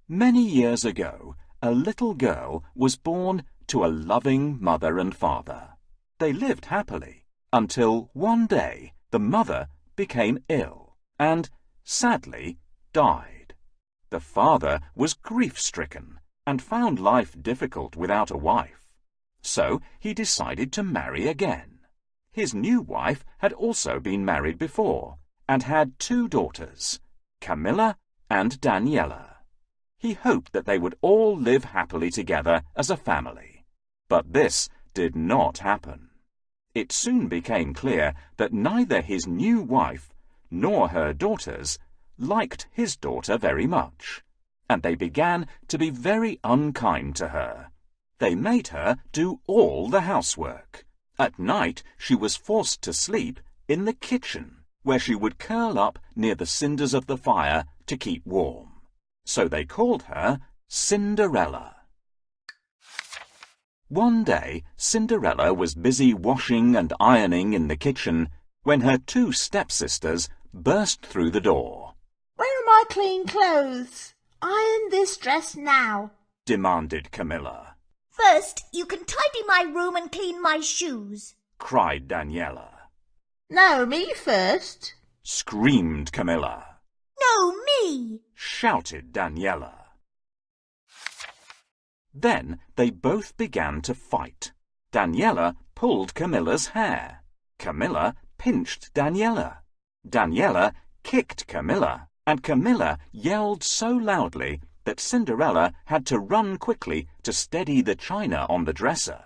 Many years ago, a little girl was born to a loving mother and father. They lived happily until one day the mother became ill and, sadly, died. The father was grief-stricken and found life difficult without a wife. So he decided to marry again. His new wife had also been married before and had 2 daughters, Camilla and Daniela. He hoped that they would all live happily together as a family. But this did not happen. It soon became clear that neither his new wife nor her daughters liked his daughter very much, and they began to be very unkind to her. They made her do all the housework. At night she was forced to sleep in the kitchen, where she would curl up near the cinders of the fire to keep warm. So they called her Cinderella. One day, Cinderella was busy washing and ironing in the kitchen when her 2 stepsisters burst through the door. "Where are my clean clothes? Iron this dress now," demanded Camilla. "First, you can tidy my room and clean my shoes," cried Daniela. "No, me first," screamed Camilla. "No, me!" shouted Daniela. Then they both began to fight. Daniela pulled Camilla's hair. Camilla pinched Daniela. Daniela kicked Camilla, and Camilla yelled so loudly that Cinderella had to run quickly to steady the china on the dresser.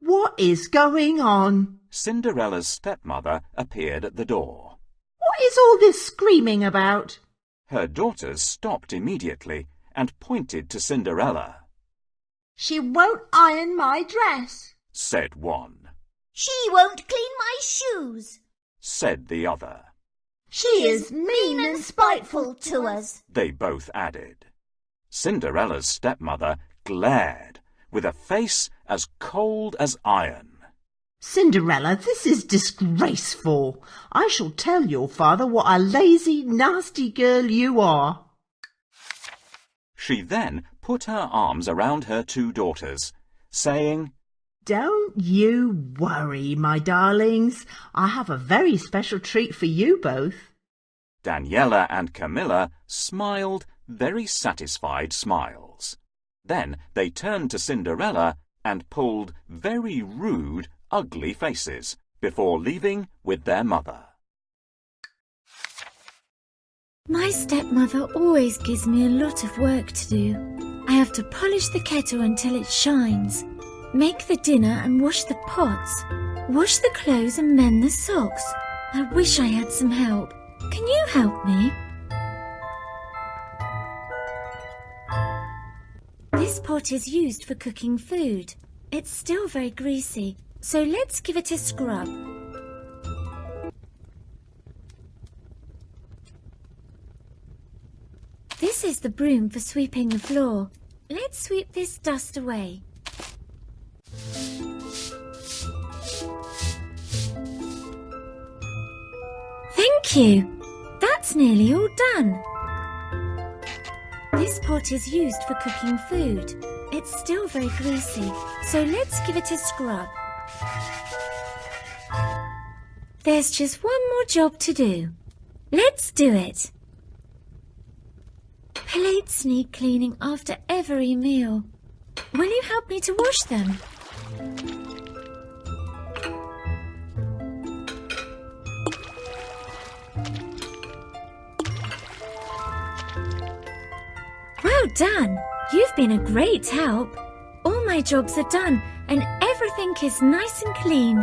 "What is going on?" Cinderella's stepmother appeared at the door. "What is all this screaming about?" Her daughters stopped immediately and pointed to Cinderella. "She won't iron my dress," said one. "She won't clean my shoes," said the other. "She is mean and spiteful to us," they both added. Cinderella's stepmother glared with a face as cold as iron. "Cinderella, this is disgraceful. I shall tell your father what a lazy, nasty girl you are." She then put her arms around her 2 daughters, saying, "Don't you worry, my darlings. I have a very special treat for you both." Daniela and Camilla smiled very satisfied smiles. Then they turned to Cinderella and pulled very rude, ugly faces before leaving with their mother. My stepmother always gives me a lot of work to do. I have to polish the kettle until it shines, make the dinner and wash the pots, wash the clothes and mend the socks. I wish I had some help. Can you help me? This pot is used for cooking food. It's still very greasy, so let's give it a scrub. This is the broom for sweeping the floor. Let's sweep this dust away. Thank you. That's nearly all done. This pot is used for cooking food. It's still very greasy, so let's give it a scrub. There's just one more job to do. Let's do it. Plates need cleaning after every meal. Will you help me to wash them? Well done! You've been a great help. All my jobs are done and everything is nice and clean.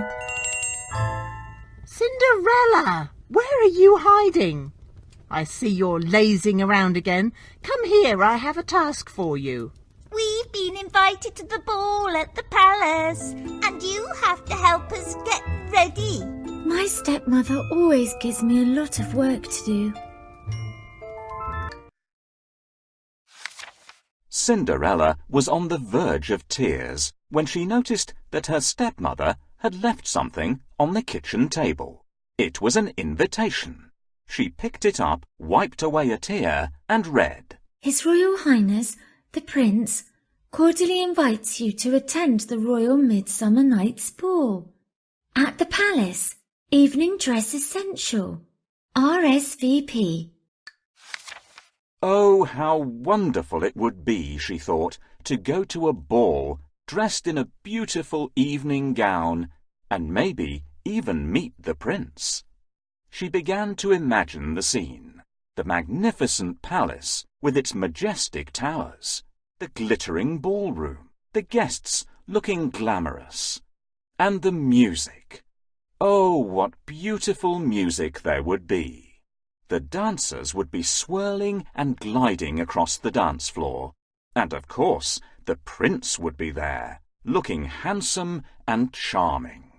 "Cinderella, where are you hiding? I see you're lazing around again. Come here, I have a task for you." "We've been invited to the ball at the palace, and you have to help us get ready." My stepmother always gives me a lot of work to do. Cinderella was on the verge of tears when she noticed that her stepmother had left something on the kitchen table. It was an invitation. She picked it up, wiped away a tear, and read, His Royal Highness, the Prince, cordially invites you to attend the Royal Midsummer Night's Ball. At the Palace, evening dress essential. RSVP. Oh, how wonderful it would be, she thought, to go to a ball dressed in a beautiful evening gown and maybe even meet the prince. She began to imagine the scene, the magnificent palace with its majestic towers, the glittering ballroom, the guests looking glamorous, and the music. Oh, what beautiful music there would be! The dancers would be swirling and gliding across the dance floor, and of course the prince would be there, looking handsome and charming.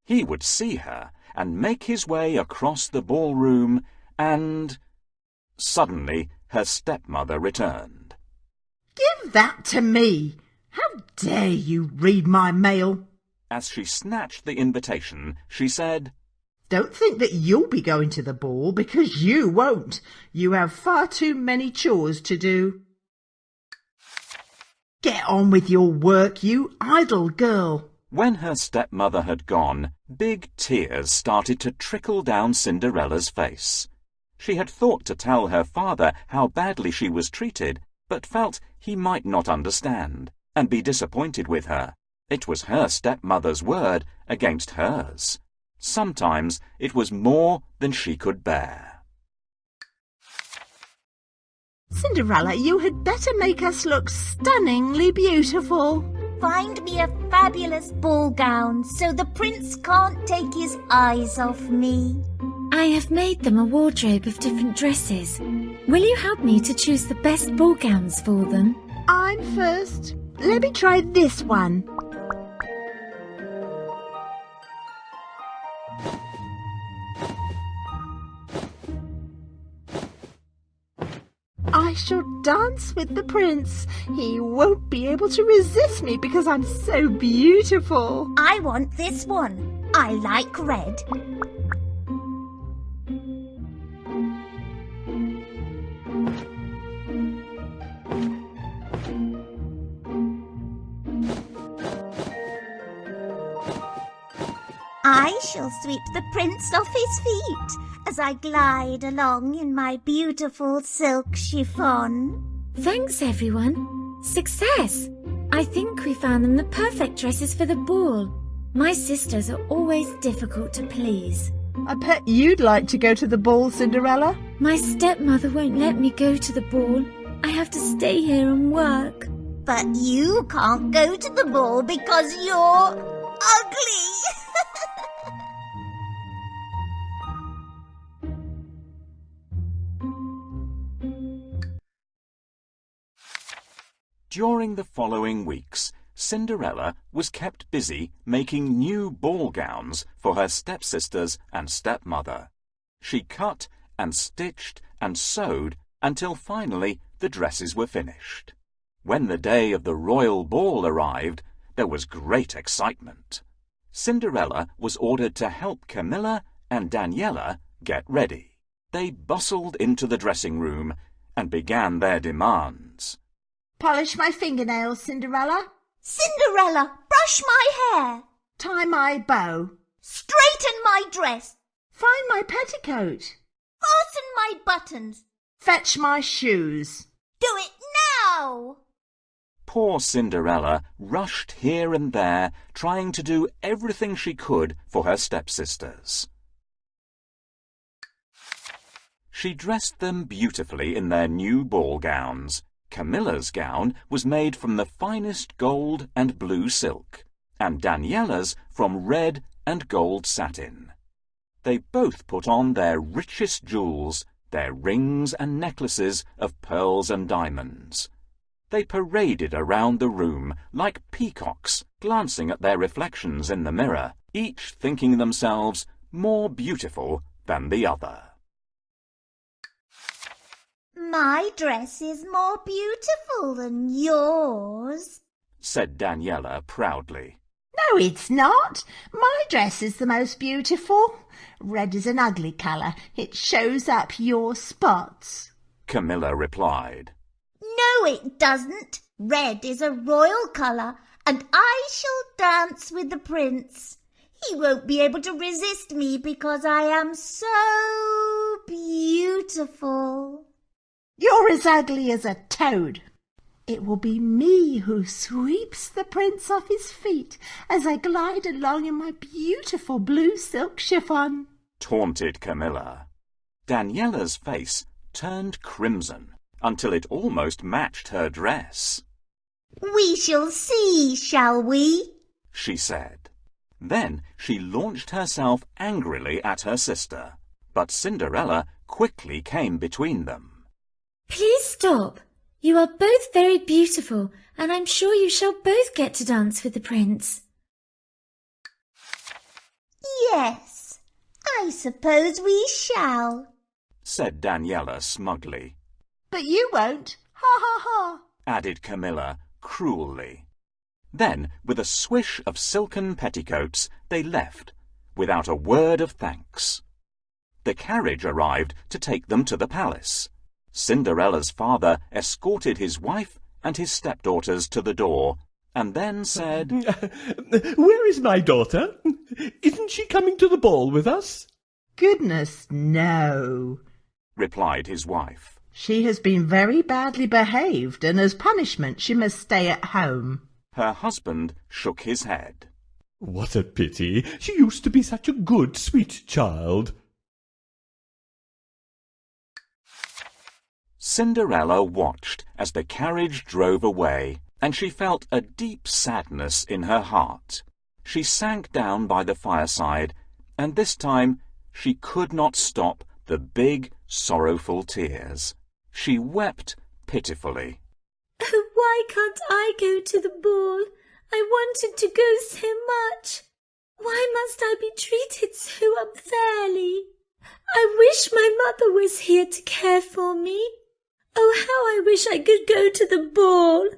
He would see her and make his way across the ballroom and... Suddenly her stepmother returned. Give that to me! How dare you read my mail? As she snatched the invitation, she said, Don't think that you'll be going to the ball, because you won't. You have far too many chores to do. Get on with your work, you idle girl. When her stepmother had gone, big tears started to trickle down Cinderella's face. She had thought to tell her father how badly she was treated, but felt he might not understand and be disappointed with her. It was her stepmother's word against hers. Sometimes it was more than she could bear. Cinderella, you had better make us look stunningly beautiful. Find me a fabulous ball gown so the prince can't take his eyes off me. I have made them a wardrobe of different dresses. Will you help me to choose the best ball gowns for them? I'm first. Let me try this one. I shall dance with the prince. He won't be able to resist me because I'm so beautiful. I want this one. I like red. I shall sweep the prince off his feet as I glide along in my beautiful silk chiffon. Thanks, everyone. Success! I think we found them the perfect dresses for the ball. My sisters are always difficult to please. I bet you'd like to go to the ball, Cinderella. My stepmother won't let me go to the ball. I have to stay here and work. But you can't go to the ball because you're ugly. During the following weeks, Cinderella was kept busy making new ball gowns for her stepsisters and stepmother. She cut and stitched and sewed until finally the dresses were finished. When the day of the royal ball arrived, there was great excitement. Cinderella was ordered to help Camilla and Daniela get ready. They bustled into the dressing room and began their demands. Polish my fingernails, Cinderella. Cinderella, brush my hair. Tie my bow. Straighten my dress. Find my petticoat. Fasten my buttons. Fetch my shoes. Do it now. Poor Cinderella rushed here and there, trying to do everything she could for her stepsisters. She dressed them beautifully in their new ball gowns. Camilla's gown was made from the finest gold and blue silk, and Daniela's from red and gold satin. They both put on their richest jewels, their rings and necklaces of pearls and diamonds. They paraded around the room like peacocks, glancing at their reflections in the mirror, each thinking themselves more beautiful than the other. My dress is more beautiful than yours, said Daniela proudly. No, it's not. My dress is the most beautiful. Red is an ugly colour. It shows up your spots, Camilla replied. No, it doesn't. Red is a royal colour, and I shall dance with the prince. He won't be able to resist me because I am so beautiful. You're as ugly as a toad. It will be me who sweeps the prince off his feet as I glide along in my beautiful blue silk chiffon, taunted Camilla. Daniella's face turned crimson until it almost matched her dress. We shall see, shall we? She said. Then she launched herself angrily at her sister, but Cinderella quickly came between them. Please stop. You are both very beautiful, and I'm sure you shall both get to dance with the prince. Yes, I suppose we shall, said Daniela smugly. But you won't. Ha ha ha, added Camilla cruelly. Then, with a swish of silken petticoats, they left, without a word of thanks. The carriage arrived to take them to the palace. Cinderella's father escorted his wife and his stepdaughters to the door, and then said, Where is my daughter? Isn't she coming to the ball with us? Goodness, no, replied his wife. She has been very badly behaved, and as punishment she must stay at home. Her husband shook his head. What a pity. She used to be such a good, sweet child. Cinderella watched as the carriage drove away, and she felt a deep sadness in her heart. She sank down by the fireside, and this time she could not stop the big, sorrowful tears. She wept pitifully. Oh, why can't I go to the ball? I wanted to go so much. Why must I be treated so unfairly? I wish my mother was here to care for me. Oh, how I wish I could go to the ball.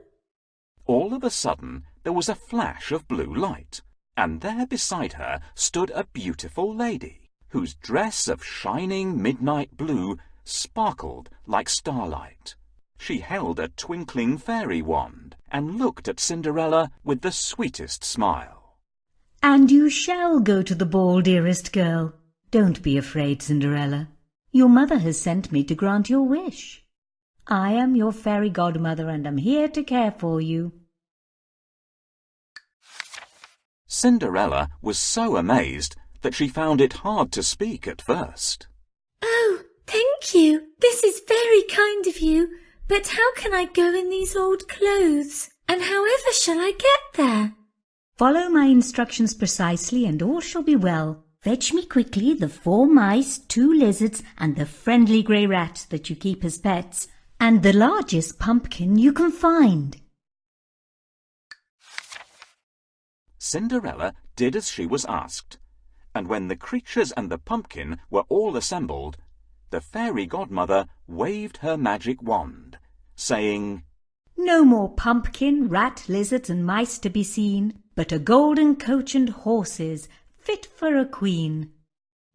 All of a sudden there was a flash of blue light, and there beside her stood a beautiful lady, whose dress of shining midnight blue sparkled like starlight. She held a twinkling fairy wand and looked at Cinderella with the sweetest smile. And you shall go to the ball, dearest girl. Don't be afraid, Cinderella. Your mother has sent me to grant your wish. I am your fairy godmother and am here to care for you. Cinderella was so amazed that she found it hard to speak at first. Oh, thank you. This is very kind of you. But how can I go in these old clothes? And however shall I get there? Follow my instructions precisely and all shall be well. Fetch me quickly the 4 mice, 2 lizards, and the friendly grey rat that you keep as pets, and the largest pumpkin you can find. Cinderella did as she was asked, and when the creatures and the pumpkin were all assembled, the fairy godmother waved her magic wand, saying, No more pumpkin, rat, lizards, and mice to be seen, but a golden coach and horses, fit for a queen.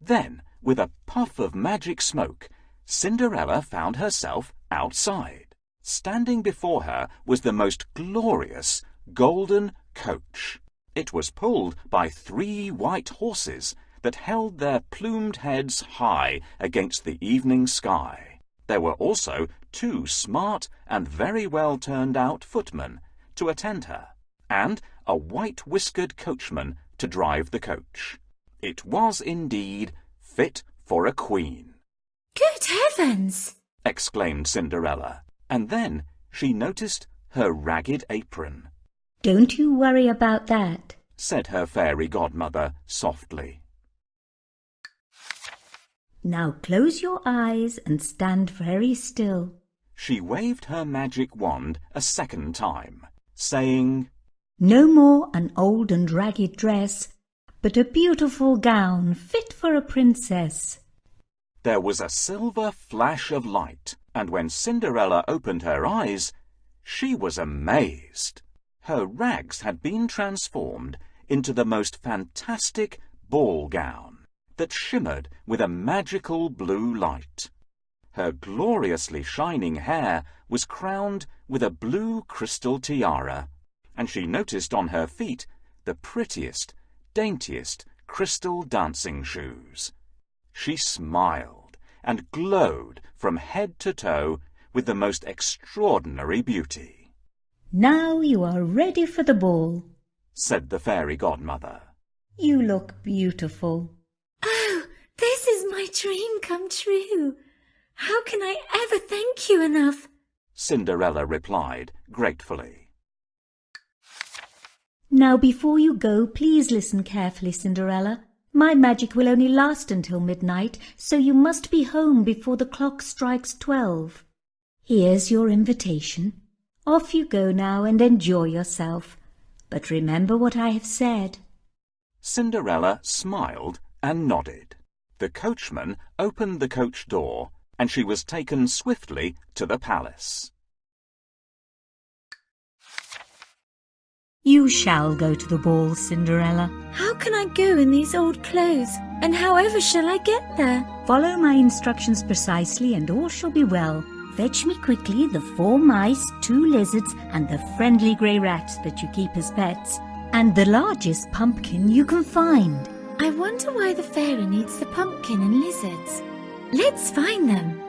Then, with a puff of magic smoke, Cinderella found herself outside. Standing before her was the most glorious golden coach. It was pulled by 3 white horses that held their plumed heads high against the evening sky. There were also 2 smart and very well turned out footmen to attend her, and a white-whiskered coachman to drive the coach. It was indeed fit for a queen. Good heavens! Exclaimed Cinderella, and then she noticed her ragged apron. Don't you worry about that, said her fairy godmother softly. Now close your eyes and stand very still. She waved her magic wand a second time, saying, No more an old and ragged dress, but a beautiful gown fit for a princess. There was a silver flash of light, and when Cinderella opened her eyes, she was amazed. Her rags had been transformed into the most fantastic ball gown that shimmered with a magical blue light. Her gloriously shining hair was crowned with a blue crystal tiara, and she noticed on her feet the prettiest, daintiest crystal dancing shoes. She smiled and glowed from head to toe with the most extraordinary beauty. "Now you are ready for the ball," said the fairy godmother. "You look beautiful." Oh, this is my dream come true. How can I ever thank you enough? Cinderella replied gratefully. "Now before you go, please listen carefully, Cinderella. My magic will only last until midnight, so you must be home before the clock strikes 12. Here's your invitation. Off you go now and enjoy yourself. But remember what I have said." Cinderella smiled and nodded. The coachman opened the coach door, and she was taken swiftly to the palace. "You shall go to the ball, Cinderella. How can I go in these old clothes? And however shall I get there? Follow my instructions precisely and all shall be well. Fetch me quickly the 4 mice, 2 lizards, and the friendly grey rat that you keep as pets, and the largest pumpkin you can find." I wonder why the fairy needs the pumpkin and lizards. Let's find them.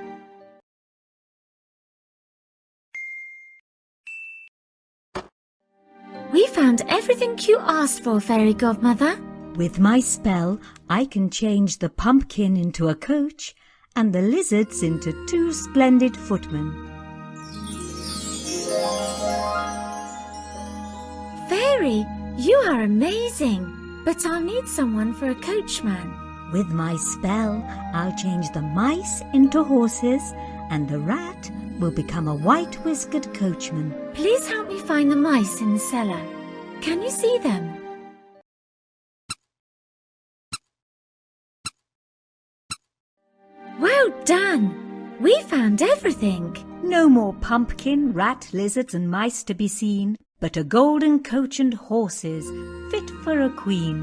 We found everything you asked for, fairy godmother. With my spell, I can change the pumpkin into a coach and the lizards into 2 splendid footmen. Fairy, you are amazing, but I'll need someone for a coachman. With my spell, I'll change the mice into horses and the rat will become a white-whiskered coachman. Please help me find the mice in the cellar. Can you see them? Well done! We found everything. No more pumpkin, rat, lizards and mice to be seen, but a golden coach and horses fit for a queen.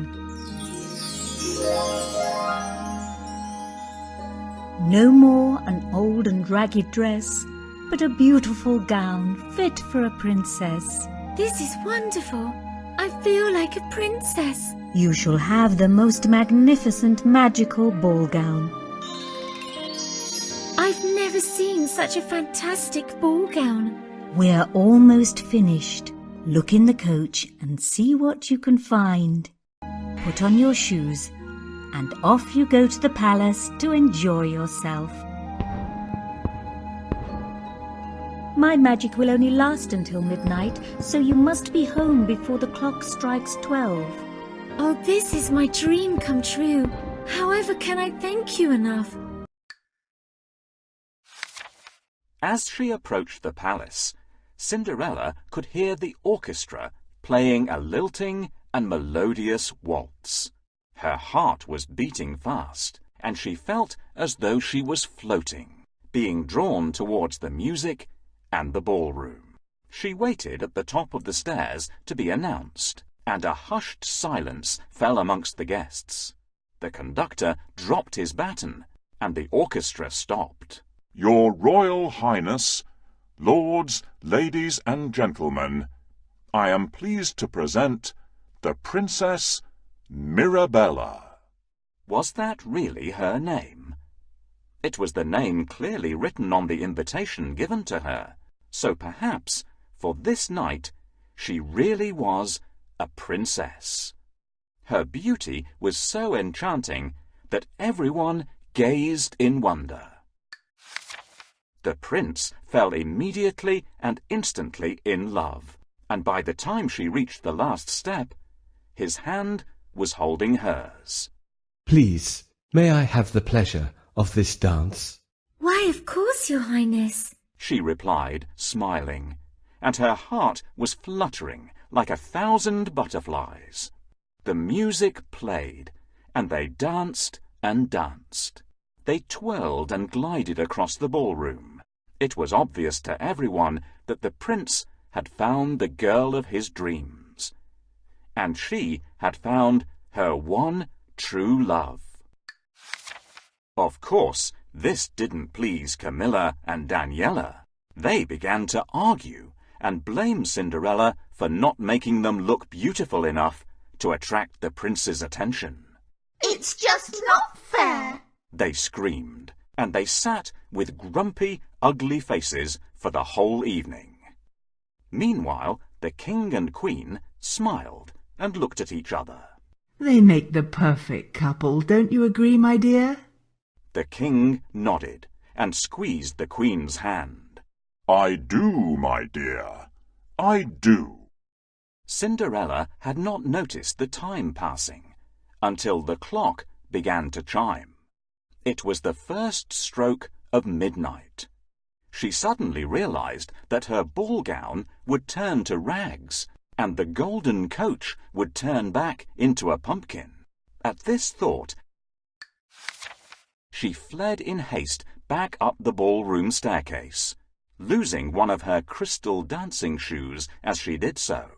No more an old and ragged dress, but a beautiful gown fit for a princess. This is wonderful. I feel like a princess. You shall have the most magnificent magical ball gown. I've never seen such a fantastic ball gown. We're almost finished. Look in the coach and see what you can find. Put on your shoes and off you go to the palace to enjoy yourself. My magic will only last until midnight, so you must be home before the clock strikes 12. Oh, this is my dream come true. However can I thank you enough? As she approached the palace, Cinderella could hear the orchestra playing a lilting and melodious waltz. Her heart was beating fast, and she felt as though she was floating, being drawn towards the music and the ballroom. She waited at the top of the stairs to be announced, and a hushed silence fell amongst the guests. The conductor dropped his baton, and the orchestra stopped. Your Royal Highness, lords, ladies and gentlemen, I am pleased to present the Princess Mirabella. Was that really her name? It was the name clearly written on the invitation given to her, so perhaps, for this night, she really was a princess. Her beauty was so enchanting that everyone gazed in wonder. The prince fell immediately and instantly in love, and by the time she reached the last step, his hand was holding hers. Please, may I have the pleasure of this dance? Why, of course, Your Highness, she replied, smiling, and her heart was fluttering like 1,000 butterflies. The music played, and they danced and danced. They twirled and glided across the ballroom. It was obvious to everyone that the prince had found the girl of his dreams, and she had found her one true love. Of course, This didn't please Camilla and Daniela. They began to argue and blame Cinderella for not making them look beautiful enough to attract the prince's attention. It's just not fair, they screamed, and they sat with grumpy, ugly faces for the whole evening. Meanwhile, the king and queen smiled and looked at each other. They make the perfect couple, don't you agree, my dear? The king nodded and squeezed the queen's hand. I do, my dear. I do. Cinderella had not noticed the time passing until the clock began to chime. It was the first stroke of midnight. She suddenly realized that her ball gown would turn to rags and the golden coach would turn back into a pumpkin. At this thought, she fled in haste back up the ballroom staircase, losing one of her crystal dancing shoes as she did so.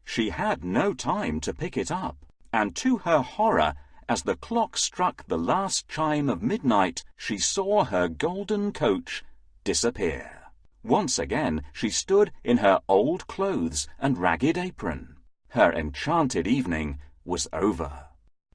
She had no time to pick it up, and to her horror, as the clock struck the last chime of midnight, she saw her golden coach disappear. Once again she stood in her old clothes and ragged apron. Her enchanted evening was over.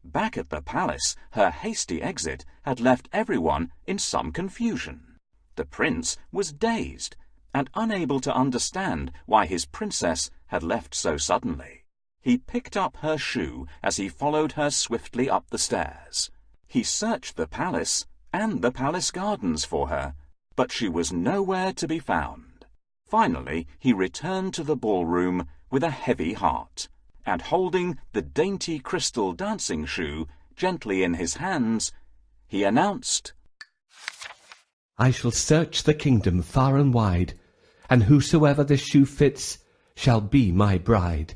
Back at the palace, her hasty exit had left everyone in some confusion. The prince was dazed and unable to understand why his princess had left so suddenly. He picked up her shoe as he followed her swiftly up the stairs. He searched the palace and the palace gardens for her, but she was nowhere to be found. Finally, he returned to the ballroom with a heavy heart, and holding the dainty crystal dancing shoe gently in his hands, he announced, I shall search the kingdom far and wide, and whosoever the shoe fits shall be my bride.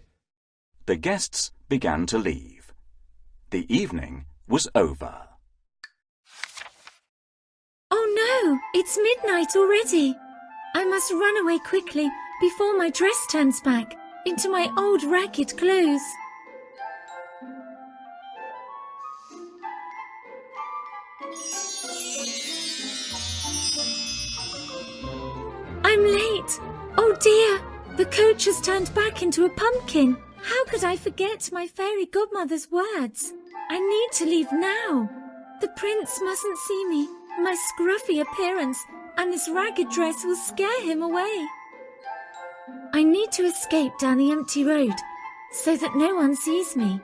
The guests began to leave. The evening was over. Oh no, it's midnight already. I must run away quickly before my dress turns back into my old ragged clothes. I'm late. Oh dear, the coach has turned back into a pumpkin. How could I forget my fairy godmother's words? I need to leave now. The prince mustn't see me. My scruffy appearance and this ragged dress will scare him away. I need to escape down the empty road so that no one sees me.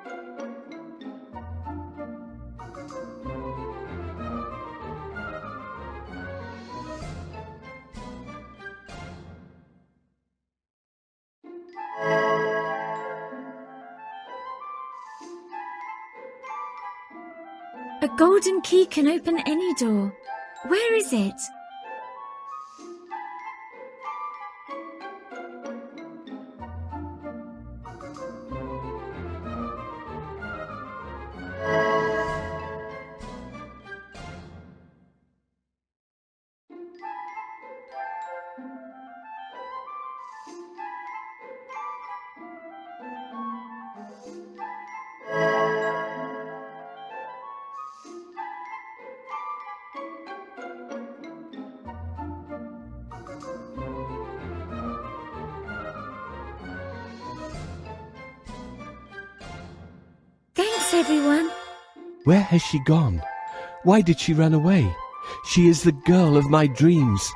A golden key can open any door. Where is it? Thanks, everyone. Where has she gone? Why did she run away? She is the girl of my dreams.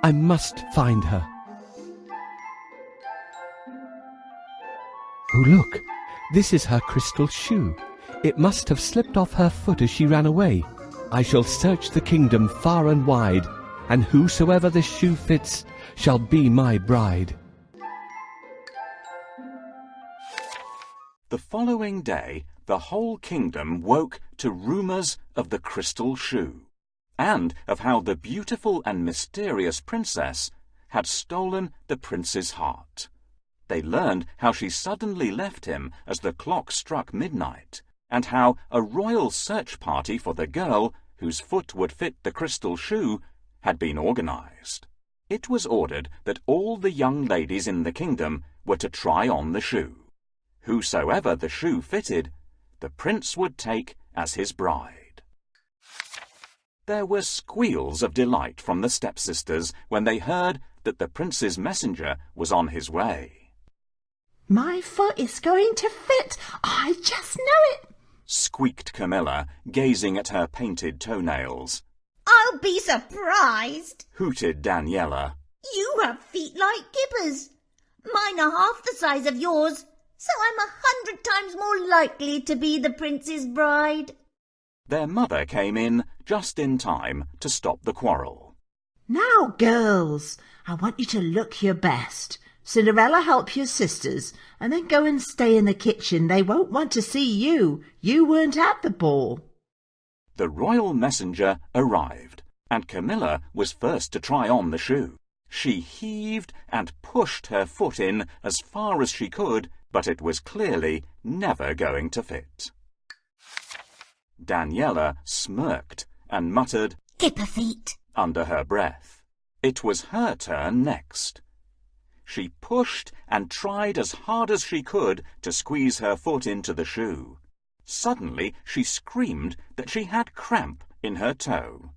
I must find her. Oh, look, this is her crystal shoe. It must have slipped off her foot as she ran away. I shall search the kingdom far and wide, and whosoever this shoe fits shall be my bride. The following day, the whole kingdom woke to rumours of the crystal shoe, and of how the beautiful and mysterious princess had stolen the prince's heart. They learned how she suddenly left him as the clock struck midnight, and how a royal search party for the girl whose foot would fit the crystal shoe had been organised. It was ordered that all the young ladies in the kingdom were to try on the shoe. Whosoever the shoe fitted, the prince would take as his bride. There were squeals of delight from the stepsisters when they heard that the prince's messenger was on his way. My foot is going to fit. I just know it, squeaked Camilla, gazing at her painted toenails. I'll be surprised. Hooted Daniela. You have feet like gibbers. Mine are half the size of yours, so I'm 100 times more likely to be the prince's bride. Their mother came in just in time to stop the quarrel. Now, girls, I want you to look your best. Cinderella, help your sisters, and then go and stay in the kitchen. They won't want to see you. You weren't at the ball. The royal messenger arrived, and Camilla was first to try on the shoe. She heaved and pushed her foot in as far as she could, but it was clearly never going to fit. Daniela smirked and muttered, Gibber feet. under her breath. It was her turn next. She pushed and tried as hard as she could to squeeze her foot into the shoe. Suddenly she screamed that she had cramp in her toe.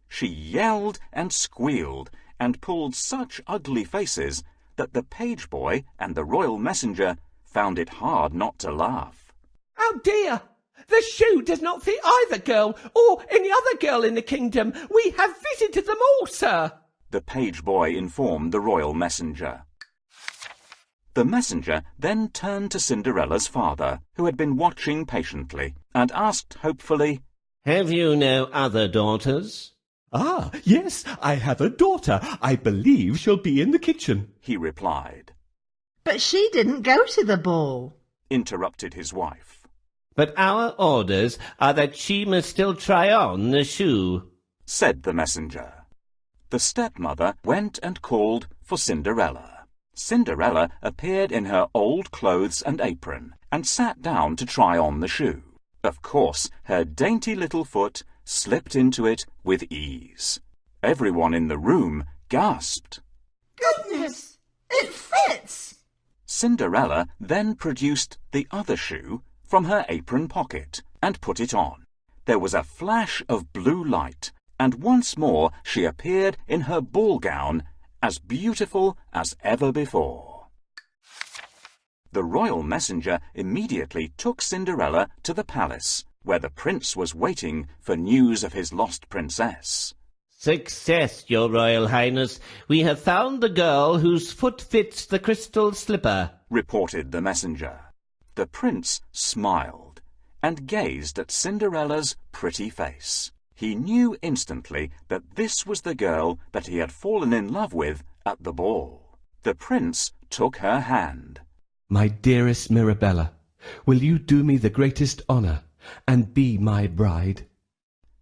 She yelled and squealed and pulled such ugly faces that the page boy and the royal messenger found it hard not to laugh. Oh dear! The shoe does not fit either girl or any other girl in the kingdom. We have visited them all, sir, the page boy informed the royal messenger. The messenger then turned to Cinderella's father, who had been watching patiently, and asked hopefully, Have you no other daughters? Ah, yes, I have a daughter. I believe she'll be in the kitchen, he replied. But she didn't go to the ball, interrupted his wife. But our orders are that she must still try on the shoe, said the messenger. The stepmother went and called for Cinderella. Cinderella appeared in her old clothes and apron and sat down to try on the shoe. Of course, her dainty little foot slipped into it with ease. Everyone in the room gasped. Goodness, it fits! Cinderella then produced the other shoe from her apron pocket and put it on. There was a flash of blue light, and once more she appeared in her ball gown, as beautiful as ever before. The royal messenger immediately took Cinderella to the palace, where the prince was waiting for news of his lost princess. Success, your royal highness. We have found the girl whose foot fits the crystal slipper, reported the messenger. The prince smiled and gazed at Cinderella's pretty face. He knew instantly that this was the girl that he had fallen in love with at the ball. The prince took her hand. My dearest Mirabella, will you do me the greatest honour and be my bride?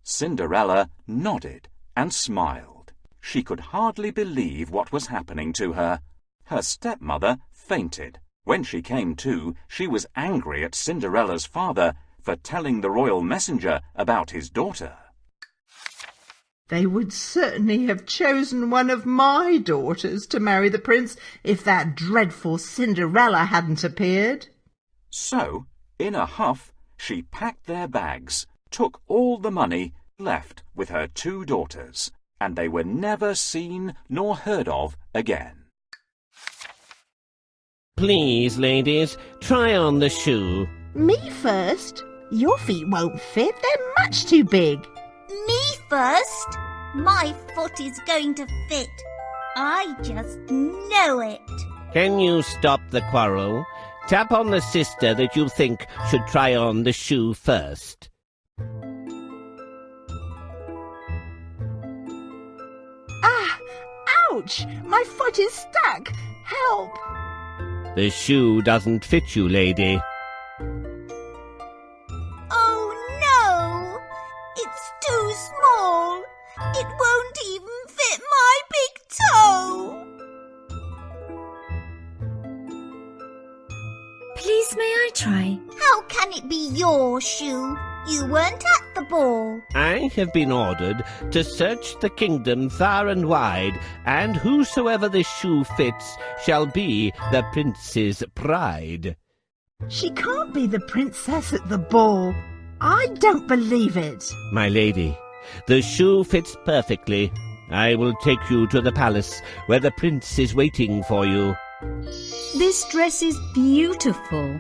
Cinderella nodded and smiled. She could hardly believe what was happening to her. Her stepmother fainted. When she came to, she was angry at Cinderella's father for telling the royal messenger about his daughter. They would certainly have chosen one of my daughters to marry the prince if that dreadful Cinderella hadn't appeared. So, in a huff, she packed their bags, took all the money, left with her 2 daughters, and they were never seen nor heard of again. Please, ladies, try on the shoe. Me first? Your feet won't fit. They're much too big. Me first? My foot is going to fit. I just know it. Can you stop the quarrel? Tap on the sister that you think should try on the shoe first. Ah! Ouch! My foot is stuck. Help! The shoe doesn't fit you, lady. Oh no! It's too small. It won't even fit my big toe. Please, may I try? How can it be your shoe? You weren't at the ball. I have been ordered to search the kingdom far and wide, and whosoever this shoe fits shall be the prince's bride. She can't be the princess at the ball. I don't believe it. My lady, The shoe fits perfectly. I will take you to the palace where the prince is waiting for you. This dress is beautiful.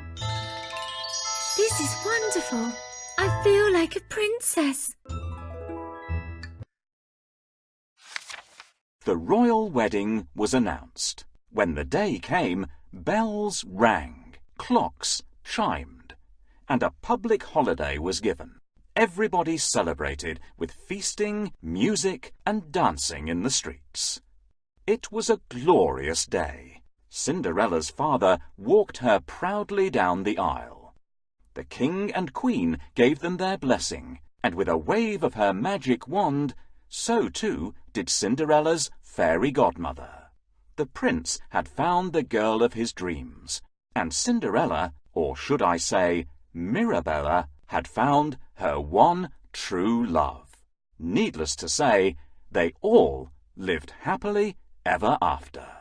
This is wonderful. I feel like a princess. The royal wedding was announced. When the day came, bells rang, clocks chimed, and a public holiday was given. Everybody celebrated with feasting, music, and dancing in the streets. It was a glorious day. Cinderella's father walked her proudly down the aisle. The king and queen gave them their blessing, and with a wave of her magic wand, so too did Cinderella's fairy godmother. The prince had found the girl of his dreams, and Cinderella, or should I say Mirabella, had found her one true love. Needless to say, they all lived happily ever after.